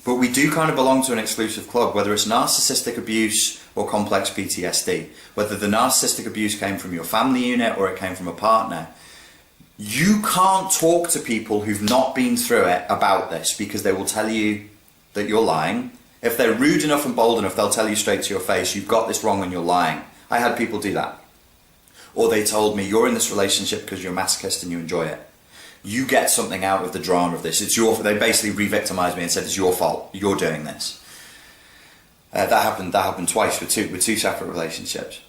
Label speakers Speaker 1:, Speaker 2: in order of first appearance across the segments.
Speaker 1: But we do kind of belong to an exclusive club, whether it's narcissistic abuse or complex PTSD, whether the narcissistic abuse came from your family unit or it came from a partner. You can't talk to people who've not been through it about this, because they will tell you that you're lying. If they're rude enough and bold enough, they'll tell you straight to your face, you've got this wrong and you're lying. I had people do that. Or they told me, you're in this relationship because you're a masochist and you enjoy it. You get something out of the drama of this. It's your. They basically re-victimized me and said, it's your fault. You're doing this. That happened twice with two separate relationships.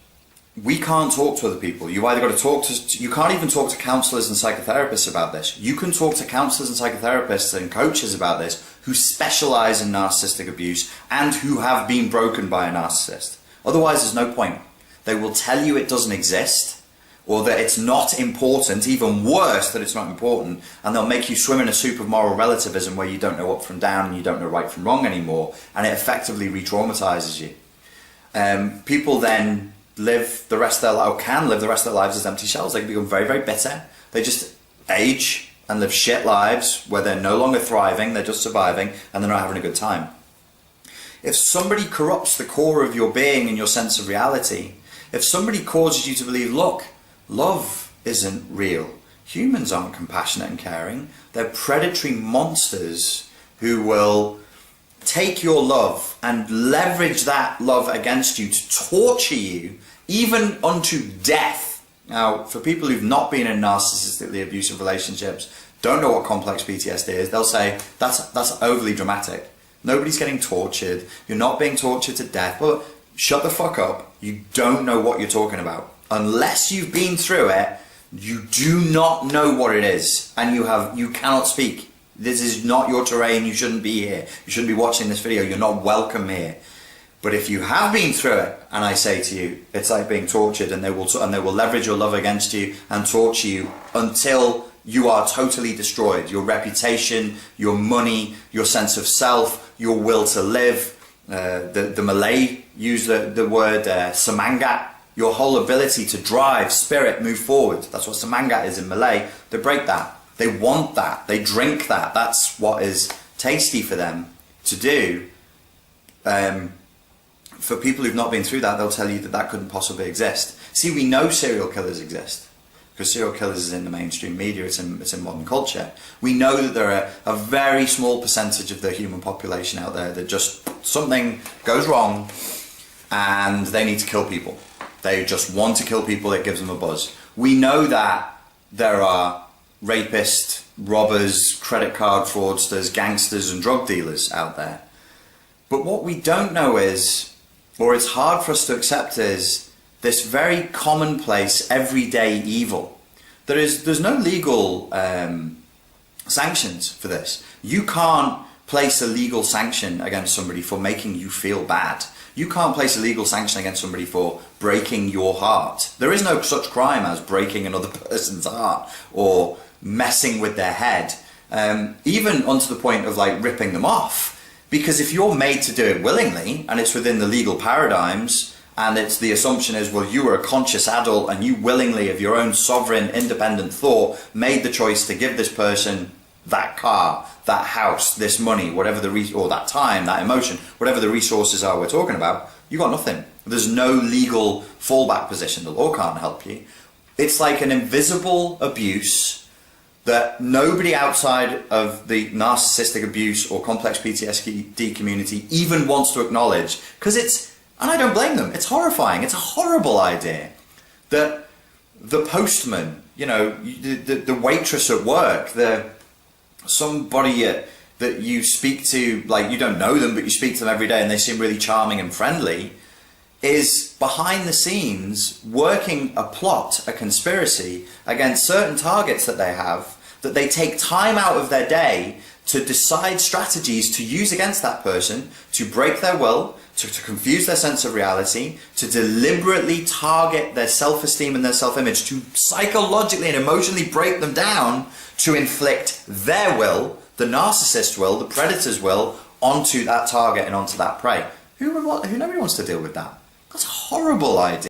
Speaker 1: We can't talk to other people. You either got to talk to. You can't even talk to counsellors and psychotherapists about this. You can talk to counsellors and psychotherapists and coaches about this who specialise in narcissistic abuse and who have been broken by a narcissist. Otherwise, there's no point. They will tell you it doesn't exist, or that it's not important, even worse, that it's not important, and they'll make you swim in a soup of moral relativism where you don't know up from down and you don't know right from wrong anymore, and it effectively re-traumatises you. People then live the rest of their life, or can live the rest of their lives as empty shells. They can become very, very bitter. They just age and live shit lives where they're no longer thriving, they're just surviving, and they're not having a good time. If somebody corrupts the core of your being and your sense of reality, if somebody causes you to believe, look, love isn't real, humans aren't compassionate and caring, they're predatory monsters who will take your love and leverage that love against you to torture you, even unto death. Now, for people who've not been in narcissistically abusive relationships, don't know what complex PTSD is, they'll say, that's overly dramatic. Nobody's getting tortured, you're not being tortured to death. Well, shut the fuck up. You don't know what you're talking about. Unless you've been through it, you do not know what it is, and you cannot speak. This is not your terrain. You shouldn't be here. You shouldn't be watching this video. You're not welcome here. But if you have been through it, and I say to you, it's like being tortured, and they will leverage your love against you and torture you until you are totally destroyed. Your reputation, your money, your sense of self, your will to live. The Malay use the word semangat. Your whole ability to drive, spirit, move forward. That's what semangat is in Malay. They break that. They want that. They drink that. That's what is tasty for them to do. For people who've not been through that, they'll tell you that that couldn't possibly exist. See, we know serial killers exist, because serial killers is in the mainstream media, it's in modern culture. We know that there are a very small percentage of the human population out there that just something goes wrong and they need to kill people. They just want to kill people, it gives them a buzz. We know that there are rapists, robbers, credit card fraudsters, gangsters and drug dealers out there. But what we don't know is, or it's hard for us to accept, is this very commonplace, everyday evil. There's no legal sanctions for this. You can't place a legal sanction against somebody for making you feel bad. You can't place a legal sanction against somebody for breaking your heart. There is no such crime as breaking another person's heart or messing with their head, even onto the point of like ripping them off. Because if you're made to do it willingly, and it's within the legal paradigms, and it's the assumption is, well, you were a conscious adult and you willingly, of your own sovereign, independent thought, made the choice to give this person that car, that house, this money, whatever or that time, that emotion, whatever the resources are we're talking about, you got nothing. There's no legal fallback position. The law can't help you. It's like an invisible abuse that nobody outside of the narcissistic abuse or complex PTSD community even wants to acknowledge, because and I don't blame them, it's horrifying, it's a horrible idea that the postman, you know, the waitress at work, somebody that you speak to, like you don't know them, but you speak to them every day and they seem really charming and friendly, is behind the scenes working a plot, a conspiracy against certain targets that they have, that they take time out of their day to decide strategies to use against that person, to break their will, to confuse their sense of reality, to deliberately target their self-esteem and their self-image, to psychologically and emotionally break them down, to inflict their will, the narcissist will, the predator's will, onto that target and onto that prey. Nobody wants to deal with that. That's a horrible idea.